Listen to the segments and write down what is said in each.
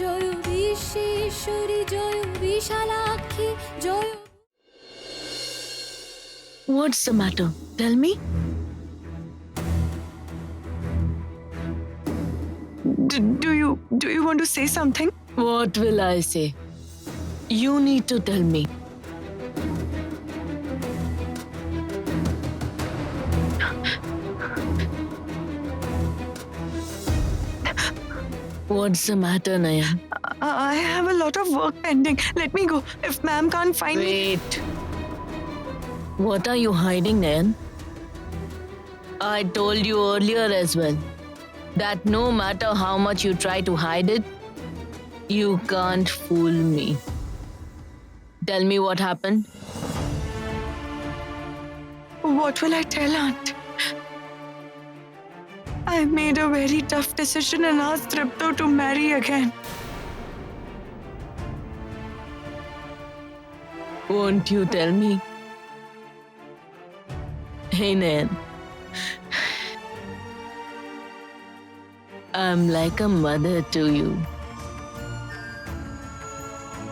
Joy Bishweshwari Joy Bishalakshi Joy. What's the matter? Tell me. Do you want to say something? What will I say? You need to tell me. What's the matter, Nayan? I have a lot of work pending. Let me go. If ma'am can't find me... Wait. What are you hiding, Nayan? I told you earlier as well that no matter how much you try to hide it, you can't fool me. Tell me what happened. What will I tell aunt? I made a very tough decision and asked Tripto to marry again. Won't you tell me? Hey, Nayan. I'm like a mother to you.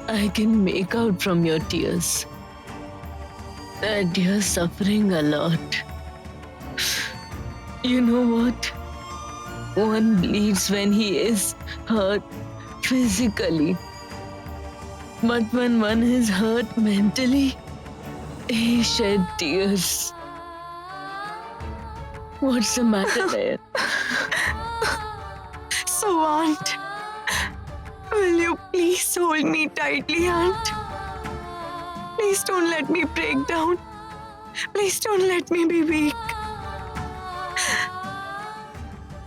I can make out from your tears that you're suffering a lot. You know what? One bleeds when he is hurt physically. But when one is hurt mentally, he shed tears. What's the matter, Nayan? So, aunt, will you please hold me tightly, aunt? Please don't let me break down. Please don't let me be weak.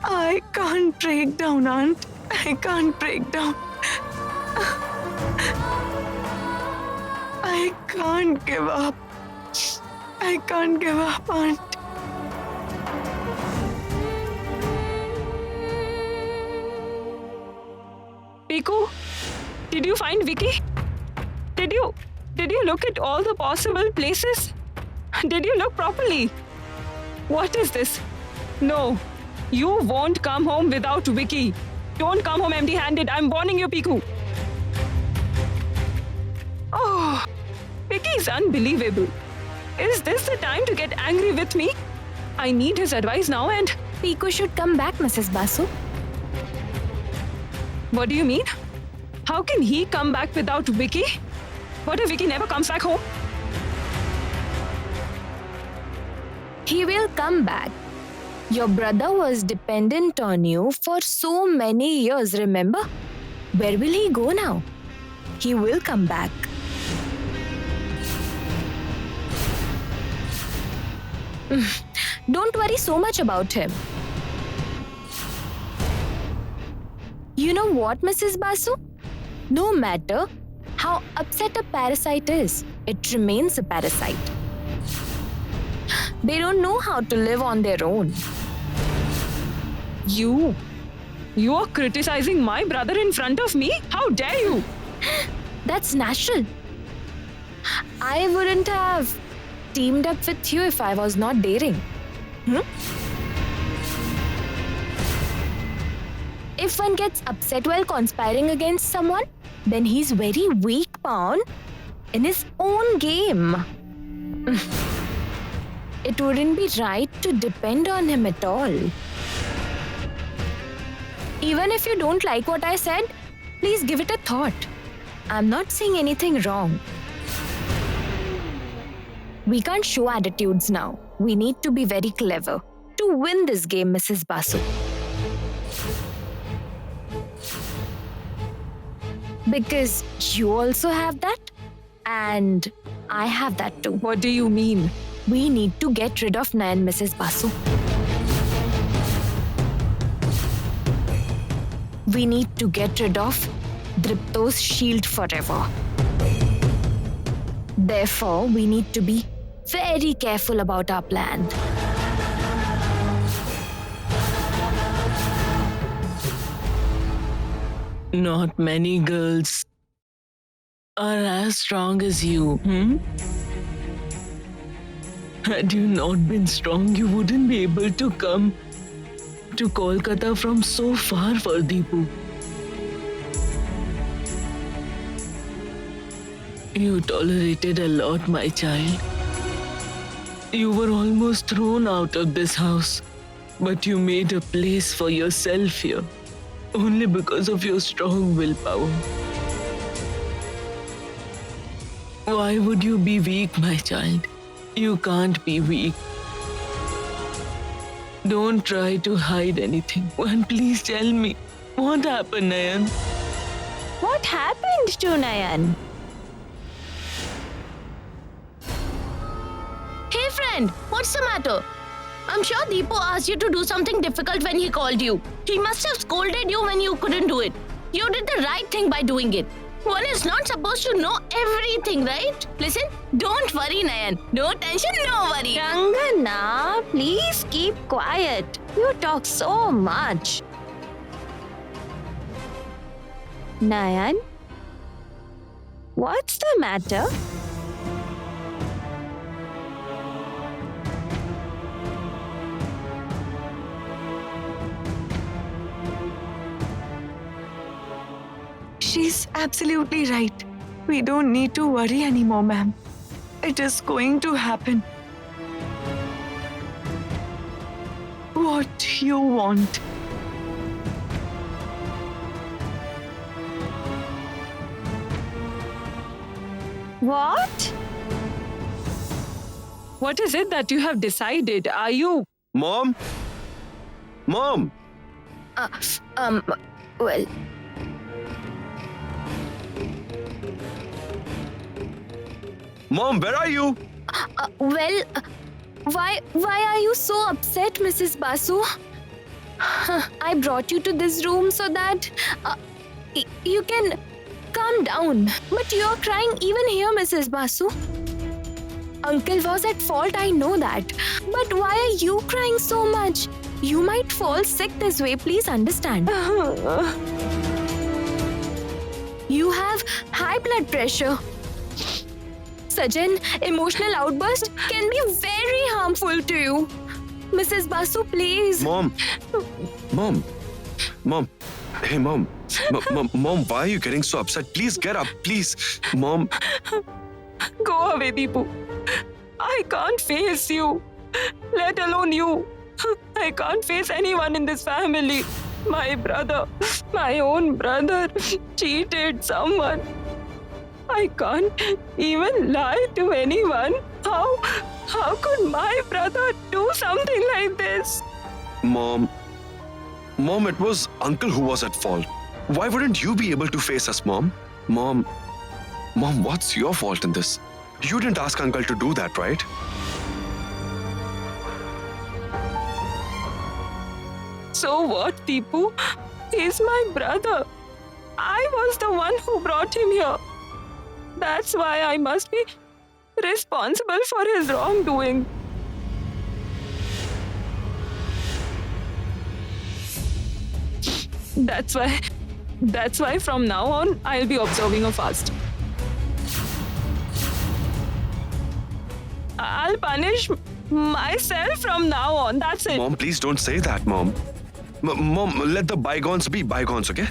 I can't break down, aunt. I can't break down. I can't give up. I can't give up, aunt. Piku, did you find Vicky? Did you look at all the possible places? Did you look properly? What is this? No, you won't come home without Vicky. Don't come home empty-handed. I'm warning you, Piku. Oh, Vicky is unbelievable. Is this the time to get angry with me? I need his advice now and... Piku should come back, Mrs. Basu. What do you mean? How can he come back without Vicky? What if Vicky never comes back home? He will come back. Your brother was dependent on you for so many years, remember? Where will he go now? He will come back. Don't worry so much about him. You know what, Mrs. Basu? No matter how upset a parasite is, it remains a parasite. They don't know how to live on their own. You are criticizing my brother in front of me? How dare you? That's natural. I wouldn't have teamed up with you if I was not daring. If one gets upset while conspiring against someone, then he's very weak pawn in his own game. It wouldn't be right to depend on him at all. Even if you don't like what I said, please give it a thought. I'm not saying anything wrong. We can't show attitudes now. We need to be very clever to win this game, Mrs. Basu. Because you also have that, and I have that too. What do you mean? We need to get rid of Nayan, Mrs. Basu. We need to get rid of Dripto's shield forever. Therefore, we need to be very careful about our plan. Not many girls are as strong as you, Had you not been strong, you wouldn't be able to come to Kolkata from so far for Deepu. You tolerated a lot, my child. You were almost thrown out of this house, but you made a place for yourself here, only because of your strong willpower. Why would you be weak, my child? You can't be weak. Don't try to hide anything. And please tell me, what happened, Nayan? What happened to Nayan? Hey friend, what's the matter? I'm sure Deepu asked you to do something difficult when he called you. He must have scolded you when you couldn't do it. You did the right thing by doing it. One is not supposed to know everything, right? Listen, don't worry, Nayan. No tension, no worry. Rangana, please keep quiet. You talk so much. Nayan? What's the matter? She's absolutely right. We don't need to worry anymore, ma'am. It is going to happen. What you want. What? What is it that you have decided? Are you... Mom? Mom! Well, Mom, where are you? why are you so upset, Mrs. Basu? I brought you to this room so that you can calm down. But you're crying even here, Mrs. Basu. Uncle was at fault, I know that. But why are you crying so much? You might fall sick this way, please understand. You have high blood pressure. Such an emotional outburst can be very harmful to you. Mrs. Basu, please. Mom! Mom! Mom! Hey, Mom! Mom, why are you getting so upset? Please get up, please. Mom! Go away, Deepu. I can't face you. Let alone you. I can't face anyone in this family. My brother, my own brother, cheated someone. I can't even lie to anyone. How could my brother do something like this? Mom, it was Uncle who was at fault. Why wouldn't you be able to face us, Mom? Mom, what's your fault in this? You didn't ask Uncle to do that, right? So what, Deepu? He's my brother. I was the one who brought him here. That's why I must be responsible for his wrongdoing. That's why from now on, I'll be observing a fast. I'll punish myself from now on. That's it. Mom, please don't say that, Mom. Mom, let the bygones be bygones, okay?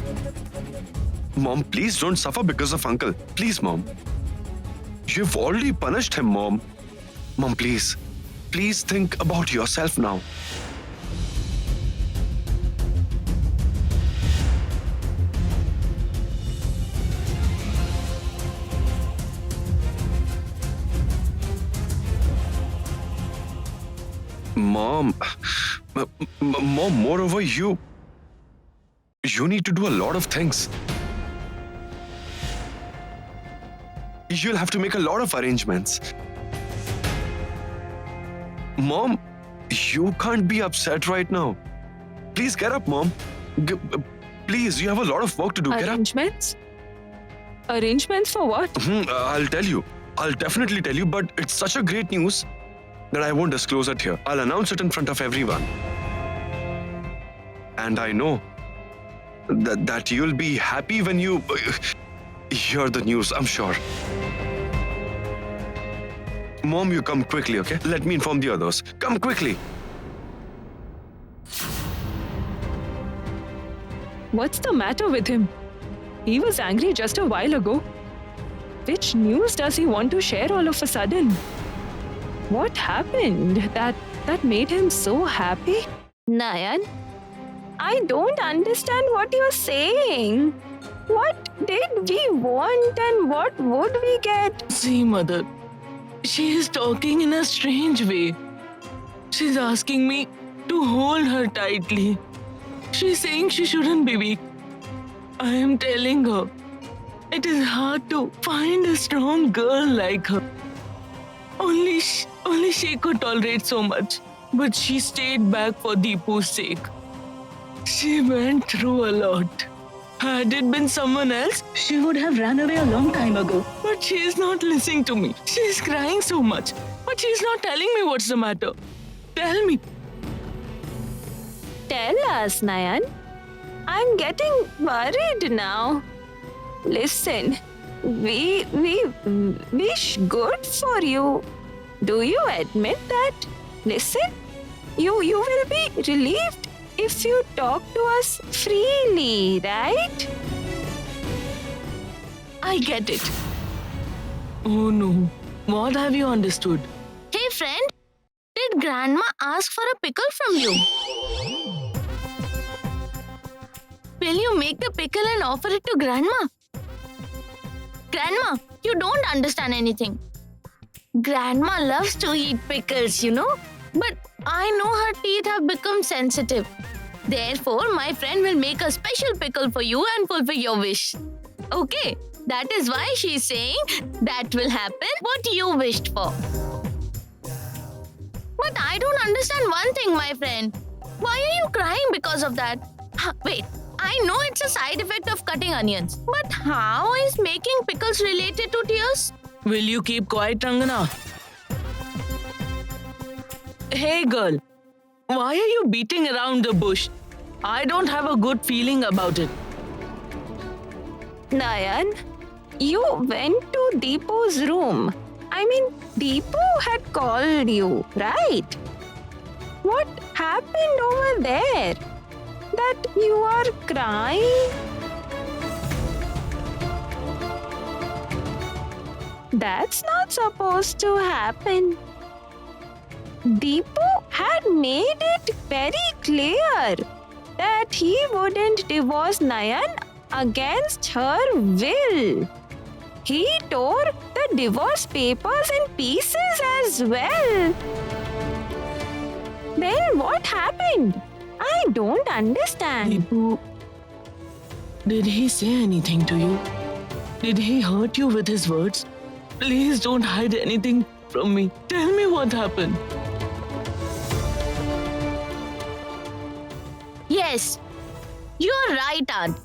Mom, please don't suffer because of Uncle. Please, Mom. You've already punished him, Mom. Mom, please. Please think about yourself now. Mom, moreover, you need to do a lot of things. You'll have to make a lot of arrangements. Mom, you can't be upset right now. Please get up, Mom. Please, you have a lot of work to do. Get up. Arrangements? Arrangements for what? I'll tell you. I'll definitely tell you, but it's such a great news that I won't disclose it here. I'll announce it in front of everyone. And I know that you'll be happy when you hear the news, I'm sure. Mom, you come quickly, okay? Let me inform the others. Come quickly. What's the matter with him? He was angry just a while ago. which news does he want to share all of a sudden? What happened that made him so happy? Nayan, I don't understand what you're saying. What did we want and what would we get? See, mother, she is talking in a strange way. She's asking me to hold her tightly. She's saying she shouldn't be weak. I am telling her it is hard to find a strong girl like her. Only she could tolerate so much, but she stayed back for Deepu's sake. She went through a lot. Had it been someone else, she would have ran away a long time ago. But she is not listening to me. She is crying so much, but she is not telling me what's the matter. Tell me. Tell us, Nayan. I'm getting worried now. Listen, we wish good for you. Do you admit that? Listen, you will be relieved if you talk to us freely, right? I get it. Oh no. What have you understood? Hey friend, did grandma ask for a pickle from you? Will you make the pickle and offer it to grandma? Grandma, you don't understand anything. Grandma loves to eat pickles, you know. But I know her teeth have become sensitive. Therefore, my friend will make a special pickle for you and fulfill your wish. Okay, that is why she is saying that will happen what you wished for. But I don't understand one thing, my friend. Why are you crying because of that? Wait, I know it's a side effect of cutting onions. But how is making pickles related to tears? Will you keep quiet, Rangana? Hey girl, why are you beating around the bush? I don't have a good feeling about it. Nayan, you went to Deepu's room. I mean, Deepu had called you, right? What happened over there? That you are crying? That's not supposed to happen. Deepu had made it very clear that he wouldn't divorce Nayan against her will. He tore the divorce papers in pieces as well. Then what happened? I don't understand. Deepu, did he say anything to you? Did he hurt you with his words? Please don't hide anything from me. Tell me what happened. Yes, you're right, Aunt.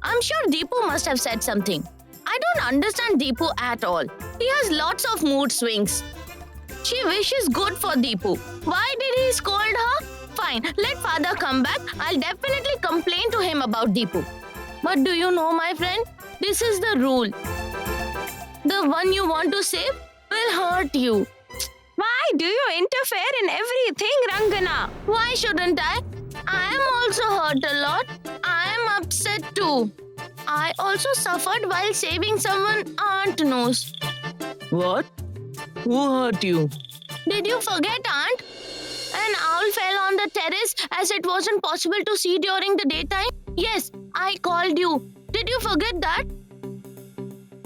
I'm sure Deepu must have said something. I don't understand Deepu at all. He has lots of mood swings. She wishes good for Deepu. Why did he scold her? Fine, let father come back. I'll definitely complain to him about Deepu. But do you know, my friend? This is the rule. The one you want to save will hurt you. Why do you interfere in everything, Rangana? Why shouldn't I? I am also hurt a lot. I am upset too. I also suffered while saving someone Aunt knows. What? Who hurt you? Did you forget, Aunt? An owl fell on the terrace as it wasn't possible to see during the daytime. Yes, I called you. Did you forget that?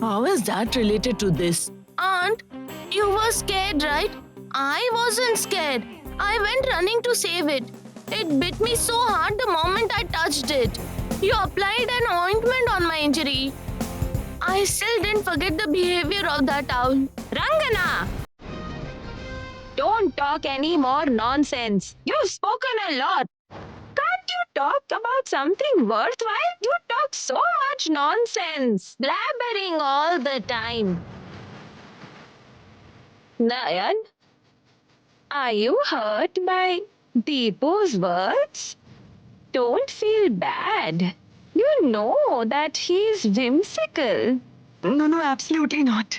How is that related to this? Aunt, you were scared, right? I wasn't scared. I went running to save it. It bit me so hard the moment I touched it. You applied an ointment on my injury. I still didn't forget the behavior of that owl. Rangana! Don't talk any more nonsense. You've spoken a lot. Can't you talk about something worthwhile? You talk so much nonsense. Blabbering all the time. Nayan, are you hurt by Deepu's words? Don't feel bad. You know that he's whimsical. No, absolutely not.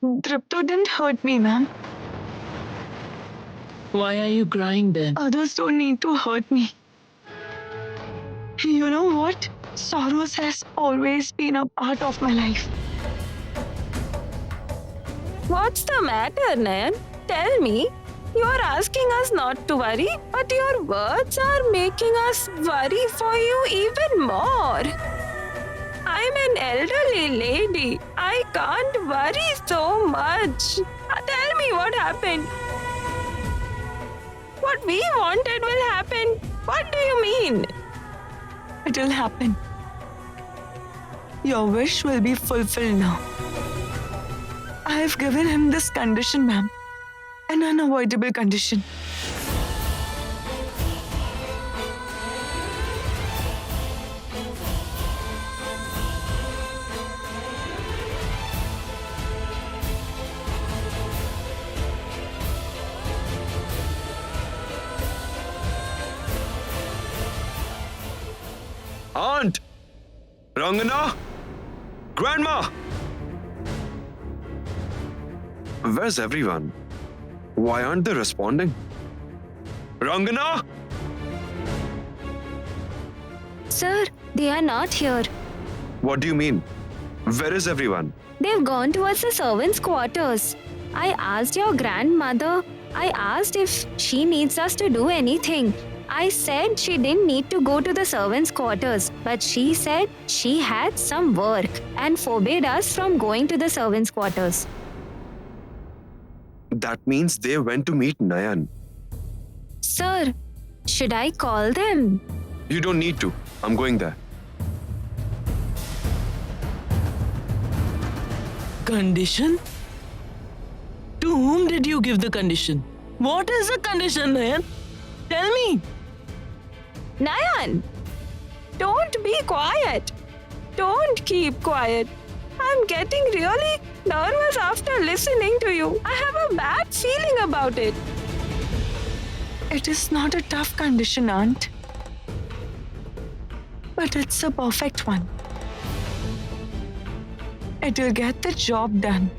Dripto didn't hurt me, ma'am. Why are you crying then? Others don't need to hurt me. You know what? Sorrows has always been a part of my life. What's the matter, Nayan? Tell me. You are asking us not to worry, but your words are making us worry for you even more. I'm an elderly lady. I can't worry so much. Tell me what happened. What we wanted will happen. What do you mean? It will happen. Your wish will be fulfilled now. I have given him this condition, ma'am. An unavoidable condition. Aunt! Rangana! Grandma! Where's everyone? Why aren't they responding? Rangana! Sir, they are not here. What do you mean? Where is everyone? They've gone towards the servants' quarters. I asked your grandmother. I asked if she needs us to do anything. I said she didn't need to go to the servants' quarters, but she said she had some work and forbade us from going to the servants' quarters. That means they went to meet Nayan. Sir, should I call them? You don't need to. I'm going there. Condition? To whom did you give the condition? What is the condition, Nayan? Tell me. Nayan, don't be quiet. Don't keep quiet. I'm getting really nervous after listening to you. I have a bad feeling about it. It is not a tough condition, Aunt. But it's a perfect one. It will get the job done.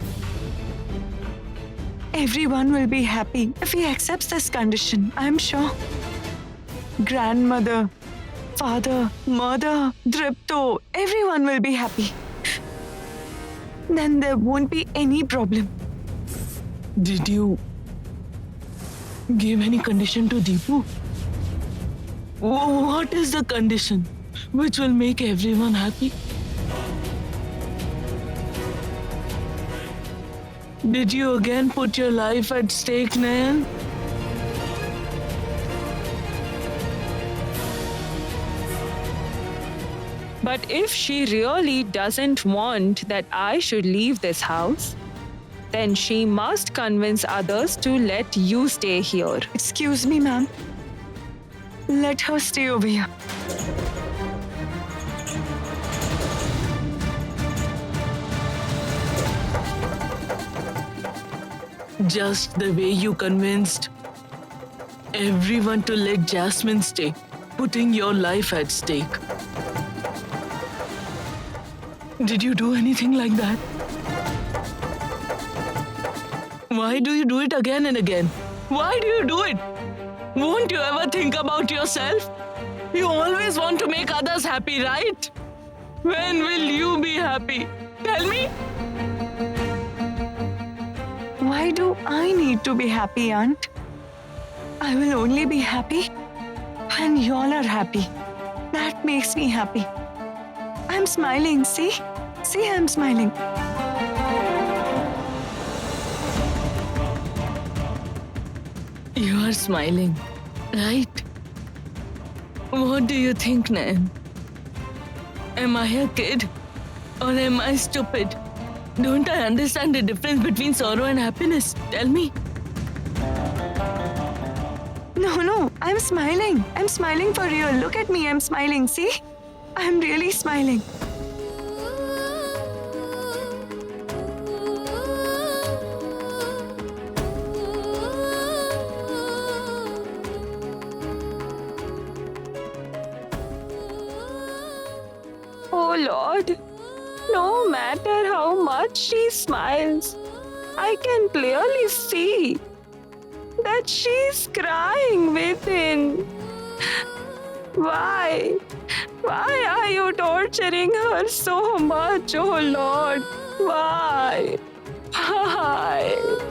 Everyone will be happy if he accepts this condition, I'm sure. Grandmother, father, mother, Dripto, everyone will be happy. Then there won't be any problem. Did you give any condition to Deepu? What is the condition which will make everyone happy? Did you again put your life at stake, Nayan? But if she really doesn't want that I should leave this house, then she must convince others to let you stay here. Excuse me, ma'am. Let her stay over here. Just the way you convinced everyone to let Jasmine stay, putting your life at stake. Did you do anything like that? Why do you do it again and again? Why do you do it? Won't you ever think about yourself? You always want to make others happy, right? When will you be happy? Tell me. Why do I need to be happy, Aunt? I will only be happy when y'all are happy. That makes me happy. I'm smiling, see? See, I'm smiling. You are smiling, right? What do you think, Nayan? Am I a kid? Or am I stupid? Don't I understand the difference between sorrow and happiness? Tell me. No, I'm smiling. I'm smiling for real. Look at me, I'm smiling, see? I'm really smiling. Oh Lord, no matter how much she smiles, I can clearly see that she's crying within. Why? Why are you torturing her so much, oh Lord? Why? Bye.